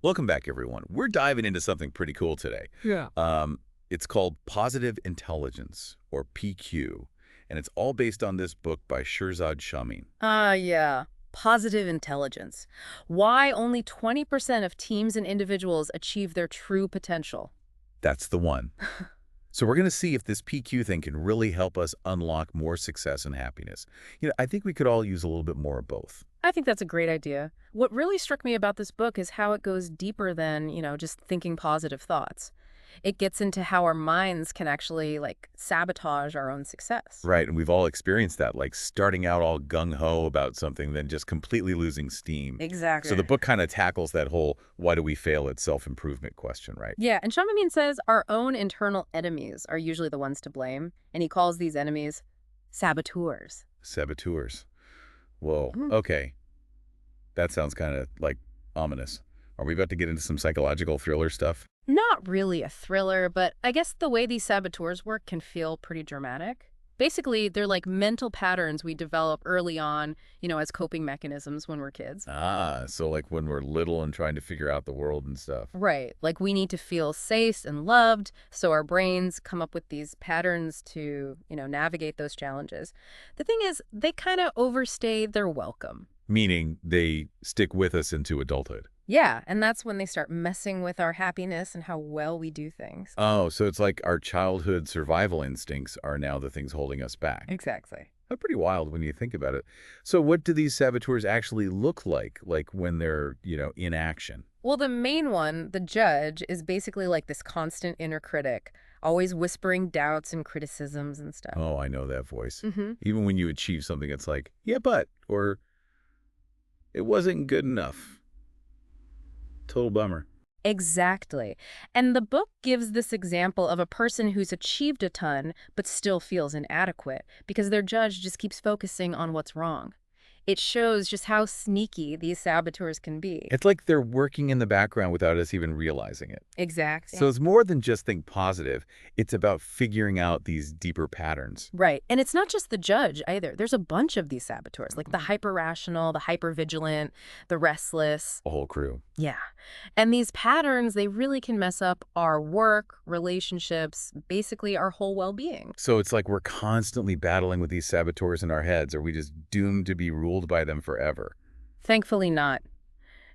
Welcome back, everyone. We're diving into something pretty cool today. Yeah. It's called Positive Intelligence, or PQ, and it's all based on this book by Shirzad Chamine. Yeah. Positive intelligence. Why only 20% of teams and individuals achieve their true potential? That's the one. So we're going to see if this PQ thing can really help us unlock more success and happiness. I think we could all use a little bit more of both. I think that's a great idea. What really struck me about this book is how it goes deeper than, just thinking positive thoughts. It gets into how our minds can actually, sabotage our own success. Right, and we've all experienced that, like starting out all gung-ho about something, then just completely losing steam. So Exactly. the book kind of tackles that whole why do we fail at self-improvement question, right? Yeah, and Chamine says our own internal enemies are usually the ones to blame, and he calls these enemies saboteurs. Saboteurs. Whoa, Mhm. okay. That sounds kind of like ominous. Are we about to get into some psychological thriller stuff? Not really a thriller, but I guess the way these saboteurs work can feel pretty dramatic. Basically, they're like mental patterns we develop early on, as coping mechanisms when we're kids. Ah, so like when we're little and trying to figure out the world and stuff. Right. Like we need to feel safe and loved, so our brains come up with these patterns to, navigate those challenges. The thing is, they kind of overstay their welcome. Meaning they stick with us into adulthood. Yeah, and that's when they start messing with our happiness and how well we do things. Oh, so it's like our childhood survival instincts are now the things holding us back. Exactly. That's pretty wild when you think about it. So what do these saboteurs actually look like when they're, in action? Well, the main one, the judge, is basically like this constant inner critic, always whispering doubts and criticisms and stuff. Oh, I know that voice. hmm Even when you achieve something, it's like, yeah, but, or it wasn't good enough. Total bummer. Exactly. And the book gives this example of a person who's achieved a ton but still feels inadequate because their judge just keeps focusing on what's wrong. It shows just how sneaky these saboteurs can be. It's like they're working in the background without us even realizing it. Exactly. So it's more than just think positive. It's about figuring out these deeper patterns. Right. And it's not just the judge either. There's a bunch of these saboteurs, like the hyper-rational, the hyper-vigilant, the restless. A whole crew. Yeah. And these patterns, they really can mess up our work, relationships, basically our whole well-being. So it's like we're constantly battling with these saboteurs in our heads. Are we just doomed to be ruled by them forever? Thankfully not.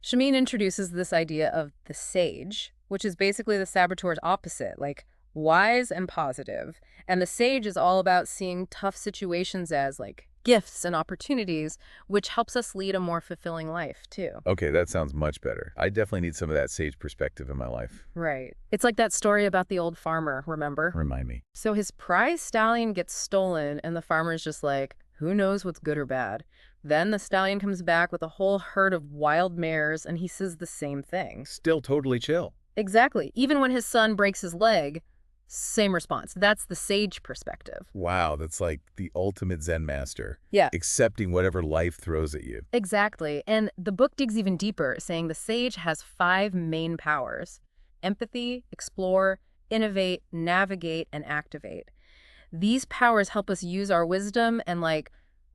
Chamine introduces this idea of the sage, which is basically the saboteur's opposite, like wise and positive. And the sage is all about seeing tough situations as like gifts and opportunities, which helps us lead a more fulfilling life, too. Okay, that sounds much better. I definitely need some of that sage perspective in my life. Right. It's like that story about the old farmer, remember? Remind me. So his prize stallion gets stolen, and the farmer's just like, who knows what's good or bad? Then the stallion comes back with a whole herd of wild mares, and he says the same thing. Still totally chill. Exactly. Even when his son breaks his leg, same response. That's the sage perspective. Wow, that's like the ultimate Zen master. Yeah, Accepting whatever life throws at you. exactly. And the book digs even deeper, saying the sage has 5 main powers: empathy, explore, innovate, navigate, and activate. These powers help us use our wisdom and,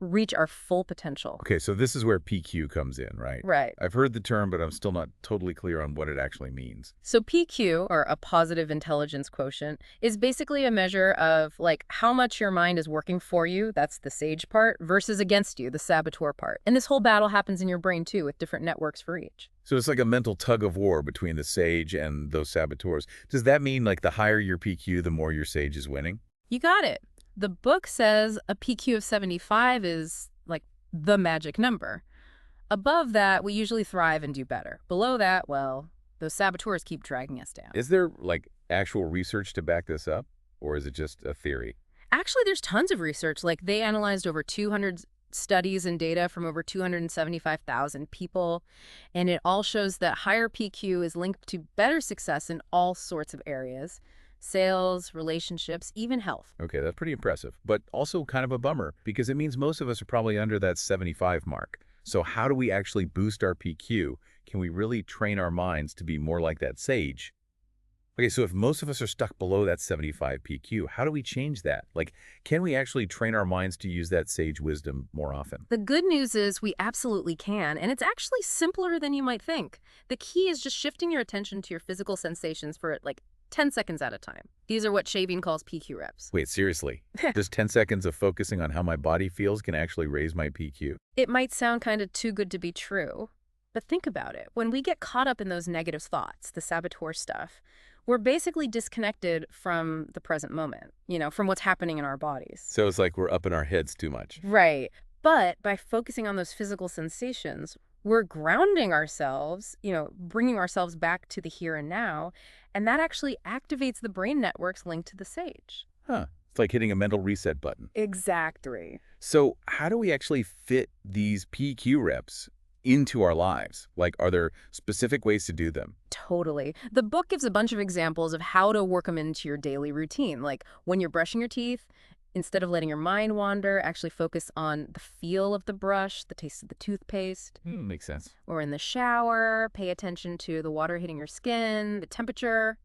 reach our full potential. Okay, so this is where PQ comes in, right? Right. I've heard the term, but I'm still not totally clear on what it actually means. So PQ, or a positive intelligence quotient, is basically a measure of how much your mind is working for you, that's the sage part, versus against you, the saboteur part. And this whole battle happens in your brain too, with different networks for each. So it's like a mental tug of war between the sage and those saboteurs. Does that mean like the higher your PQ, the more your sage is winning? You got it. The book says a PQ of 75 is like the magic number. Above that, we usually thrive and do better. Below that, well, those saboteurs keep dragging us down. Is there like actual research to back this up? Or is it just a theory? Actually, there's tons of research. Like they analyzed over 200 studies and data from over 275,000 people, and it all shows that higher PQ is linked to better success in all sorts of areas: sales, relationships, even health. Okay, that's pretty impressive, but also kind of a bummer because it means most of us are probably under that 75 mark. So how do we actually boost our PQ? Can we really train our minds to be more like that sage? Okay, so if most of us are stuck below that 75 PQ, how do we change that? Like, can we actually train our minds to use that sage wisdom more often? The good news is we absolutely can, and it's actually simpler than you might think. The key is just shifting your attention to your physical sensations for like 10 seconds at a time. These are what Shaving calls PQ reps. Wait, seriously? Does 10 seconds of focusing on how my body feels can actually raise my PQ? It might sound kind of too good to be true, but think about it. When we get caught up in those negative thoughts, the saboteur stuff, we're basically disconnected from the present moment, from what's happening in our bodies. So it's like we're up in our heads too much. Right. But by focusing on those physical sensations, we're grounding ourselves, bringing ourselves back to the here and now, and that actually activates the brain networks linked to the sage. Huh. It's like hitting a mental reset button. Exactly. So how do we actually fit these PQ reps into our lives? Like, are there specific ways to do them? Totally. The book gives a bunch of examples of how to work them into your daily routine. Like when you're brushing your teeth, instead of letting your mind wander, actually focus on the feel of the brush, the taste of the toothpaste. Makes sense. Or in the shower, pay attention to the water hitting your skin, the temperature.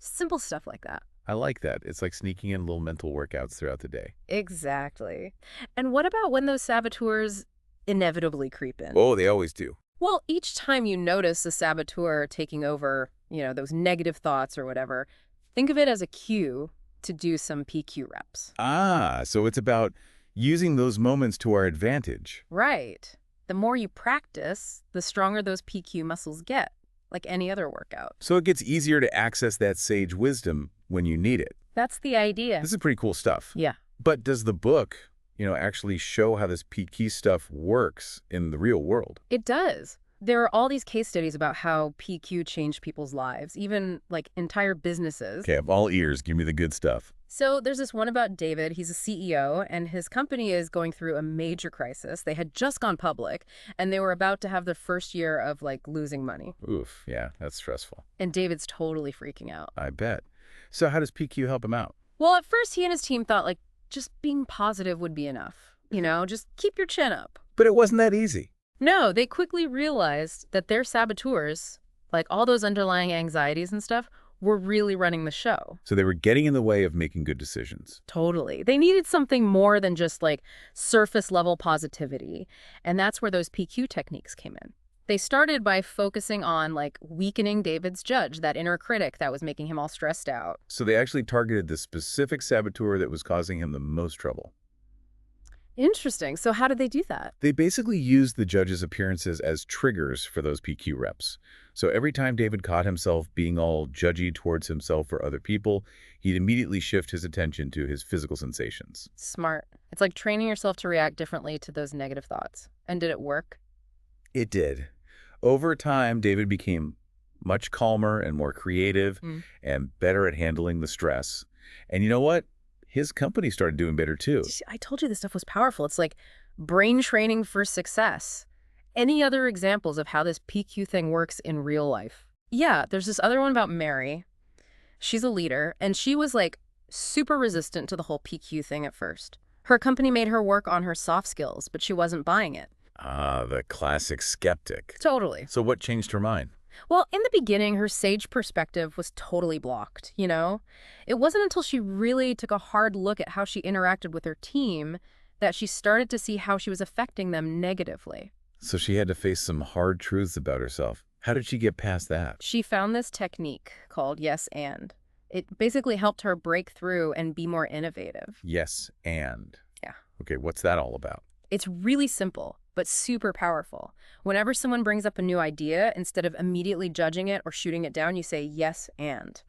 Simple stuff like that. I like that. It's like sneaking in little mental workouts throughout the day. Exactly. And what about when those saboteurs inevitably creep in? Oh, they always do. Well, each time you notice a saboteur taking over, those negative thoughts or whatever, think of it as a cue to do some PQ reps. Ah, so it's about using those moments to our advantage. Right. The more you practice, the stronger those PQ muscles get, like any other workout. So it gets easier to access that sage wisdom when you need it. That's the idea. This is pretty cool stuff. Yeah. But does the book, actually show how this PQ stuff works in the real world? It does. There are all these case studies about how PQ changed people's lives, even like entire businesses. Okay, I'm all ears. Give me the good stuff. So there's this one about David. He's a CEO, and his company is going through a major crisis. They had just gone public, and they were about to have their first year of like losing money. Oof, yeah, that's stressful. And David's totally freaking out. I bet. So how does PQ help him out? Well, at first he and his team thought like just being positive would be enough. Just keep your chin up. But it wasn't that easy. No, they quickly realized that their saboteurs, like all those underlying anxieties and stuff, were really running the show. So they were getting in the way of making good decisions. Totally. They needed something more than just like surface level positivity. And that's where those PQ techniques came in. They started by focusing on like weakening David's judge, that inner critic that was making him all stressed out. So they actually targeted the specific saboteur that was causing him the most trouble. Interesting. So how did they do that? They basically used the judge's appearances as triggers for those PQ reps. So every time David caught himself being all judgy towards himself or other people, he'd immediately shift his attention to his physical sensations. Smart. It's like training yourself to react differently to those negative thoughts. And did it work? It did. Over time, David became much calmer and more creative and better at handling the stress. And you know what? His company started doing better too. I told you this stuff was powerful. It's like brain training for success. Any other examples of how this PQ thing works in real life? Yeah, there's this other one about Mary. She's a leader, and she was like super resistant to the whole PQ thing at first. Her company made her work on her soft skills, but she wasn't buying it. Ah, the classic skeptic. Totally. So what changed her mind? Well, in the beginning, her sage perspective was totally blocked, It wasn't until she really took a hard look at how she interacted with her team that she started to see how she was affecting them negatively. So she had to face some hard truths about herself. How did she get past that? She found this technique called yes and. It basically helped her break through and be more innovative. Yes, and. Yeah. Okay, what's that all about? It's really simple, but super powerful. Whenever someone brings up a new idea, instead of immediately judging it or shooting it down, you say yes and.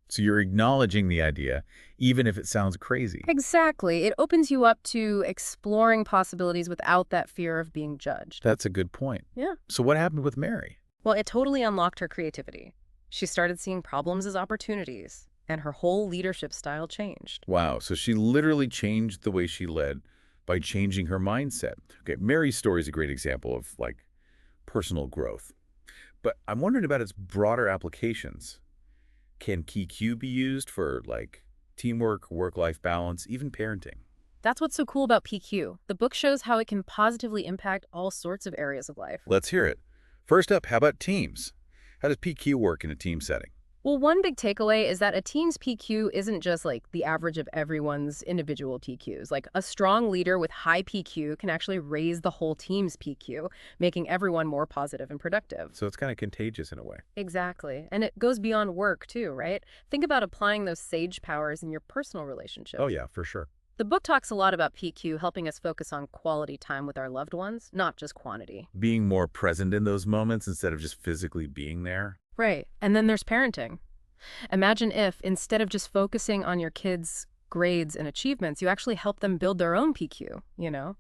So you're acknowledging the idea, even if it sounds crazy. Exactly. It opens you up to exploring possibilities without that fear of being judged. That's a good point. Yeah. So what happened with Mary? Well, it totally unlocked her creativity. She started seeing problems as opportunities, and her whole leadership style changed. Wow, so she literally changed the way she led by changing her mindset. Okay, Mary's story is a great example of, like, personal growth. But I'm wondering about its broader applications. Can PQ be used for, like, teamwork, work-life balance, even parenting? That's what's so cool about PQ. The book shows how it can positively impact all sorts of areas of life. Let's hear it. First up, how about teams? How does PQ work in a team setting? Well, one big takeaway is that a team's PQ isn't just like the average of everyone's individual PQs. Like a strong leader with high PQ can actually raise the whole team's PQ, making everyone more positive and productive. So it's kind of contagious in a way. Exactly. And it goes beyond work too, right? Think about applying those sage powers in your personal Oh, relationships. yeah, for sure. The book talks a lot about PQ helping us focus on quality time with our loved ones, not just quantity. Being more present in those moments instead of just physically being there. Right. And then there's parenting. Imagine if, instead of just focusing on your kids' grades and achievements, you actually help them build their own PQ, you know?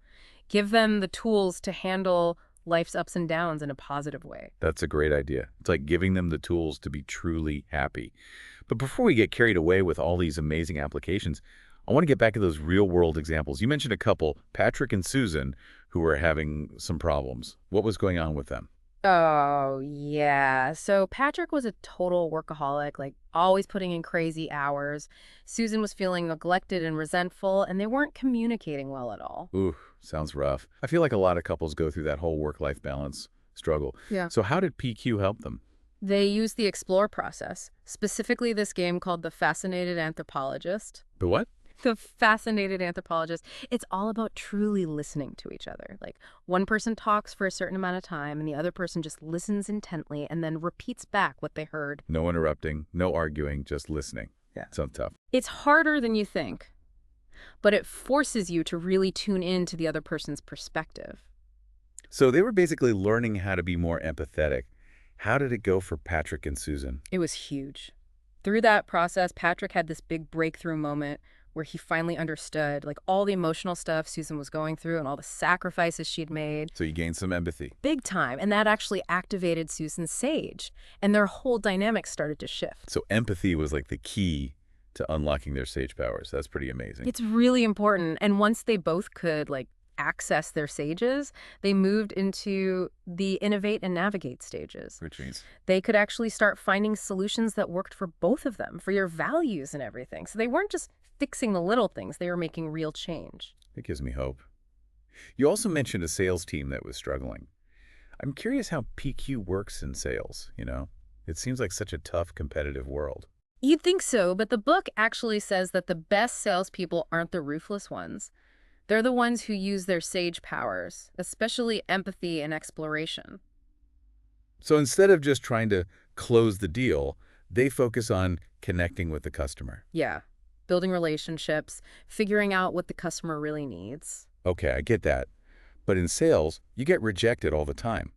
Give them the tools to handle life's ups and downs in a positive way. That's a great idea. It's like giving them the tools to be truly happy. But before we get carried away with all these amazing applications, I want to get back to those real-world examples. You mentioned a couple, Patrick and Susan, who were having some problems. What was going on with them? Oh, yeah. So Patrick was a total workaholic, like always putting in crazy hours. Susan was feeling neglected and resentful, and they weren't communicating well at all. Ooh, sounds rough. I feel like a lot of couples go through that whole work-life balance struggle. Yeah. So how did PQ help them? They used the explore process, specifically this game called The Fascinated Anthropologist. The what? The Fascinated Anthropologist. It's all about truly listening to each other. Like one person talks for a certain amount of time and the other person just listens intently and then repeats back what they heard. No interrupting, no arguing, just listening. Yeah. Sounds tough. It's harder than you think, but it forces you to really tune in to the other person's perspective. So they were basically learning how to be more empathetic. How did it go for Patrick and Susan? It was huge. Through that process, Patrick had this big breakthrough moment where he finally understood like all the emotional stuff Susan was going through and all the sacrifices she'd made. So you gained some empathy. Big time. And that actually activated Susan's sage. And their whole dynamic started to shift. So empathy was like the key to unlocking their sage powers. That's pretty amazing. It's really important. And once they both could like access their sages, they moved into the innovate and navigate stages. Which means They could actually start finding solutions that worked for both of them, for your values and everything. So they weren't just fixing the little things, they were making real change. it gives me hope. You also mentioned a sales team that was struggling. I'm curious how PQ works in sales, you know? It seems like such a tough, competitive world. You'd think so, but the book actually says that the best salespeople aren't the ruthless ones. They're the ones who use their sage powers, especially empathy and exploration. So instead of just trying to close the deal, they focus on connecting with the customer. Yeah, building relationships, figuring out what the customer really needs. Okay, I get that. But in sales, you get rejected all the time.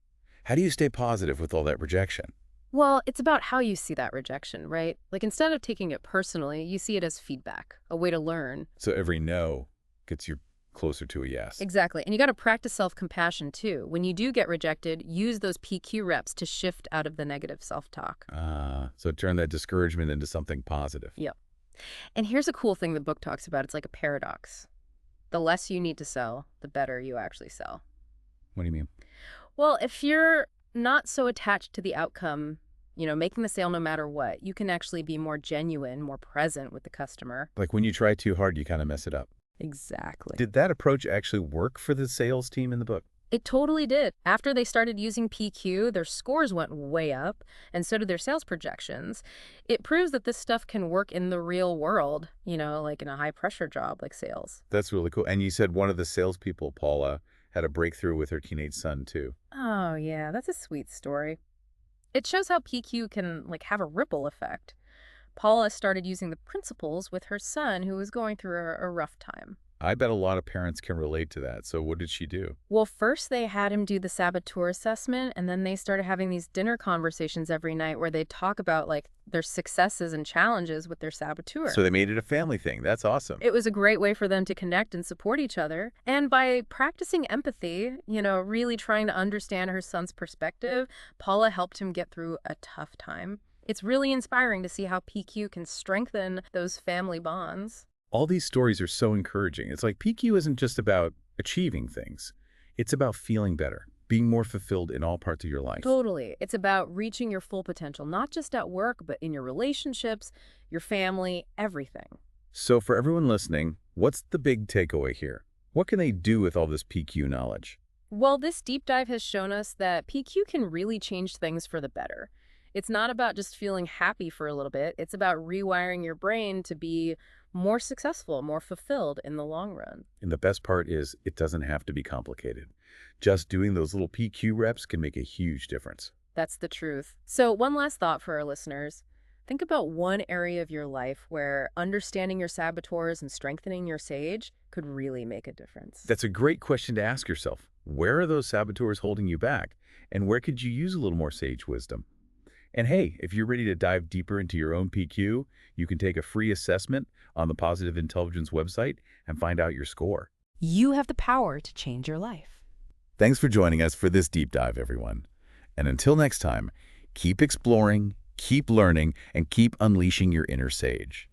How do you stay positive with all that rejection? Well, it's about how you see that rejection, right? Like instead of taking it personally, you see it as feedback, a way to learn. So every no gets you closer to a yes. Exactly. And you got to practice self-compassion too. When you do get rejected, use those PQ reps to shift out of the negative self-talk. So turn that discouragement into something positive. Yep. And here's a cool thing the book talks about. It's like a paradox. The less you need to sell, the better you actually sell. What do you mean? Well, if you're not so attached to the outcome, making the sale no matter what, you can actually be more genuine, more present with the customer. Like when you try too hard, you kind of mess it up. Exactly. Did that approach actually work for the sales team in the book? It totally did. After they started using PQ, their scores went way up, and so did their sales projections. It proves that this stuff can work in the real world, like in a high-pressure job like sales. That's really cool. And you said one of the salespeople, Paula, had a breakthrough with her teenage son, too. Oh, yeah, that's a sweet story. It shows how PQ can, have a ripple effect. Paula started using the principles with her son who was going through a rough time. I bet a lot of parents can relate to that. So what did she do? Well, first they had him do the saboteur assessment, and then they started having these dinner conversations every night where they talk about their successes and challenges with their saboteur. So they made it a family thing. That's awesome. It was a great way for them to connect and support each other. And by practicing empathy, really trying to understand her son's perspective, Paula helped him get through a tough time. It's really inspiring to see how PQ can strengthen those family bonds. All these stories are so encouraging. It's like PQ isn't just about achieving things. It's about feeling better, being more fulfilled in all parts of your life. Totally. It's about reaching your full potential, not just at work, but in your relationships, your family, everything. So for everyone listening, what's the big takeaway here? What can they do with all this PQ knowledge? Well, this deep dive has shown us that PQ can really change things for the better. It's not about just feeling happy for a little bit. It's about rewiring your brain to be more successful, more fulfilled in the long run. And the best part is it doesn't have to be complicated. Just doing those little PQ reps can make a huge difference. That's the truth. So, one last thought for our listeners. Think about one area of your life where understanding your saboteurs and strengthening your sage could really make a difference. That's a great question to ask yourself. Where are those saboteurs holding you back? And where could you use a little more sage wisdom? And hey, if you're ready to dive deeper into your own PQ, you can take a free assessment on the Positive Intelligence website and find out your score. You have the power to change your life. Thanks for joining us for this deep dive, everyone. And until next time, keep exploring, keep learning, and keep unleashing your inner sage.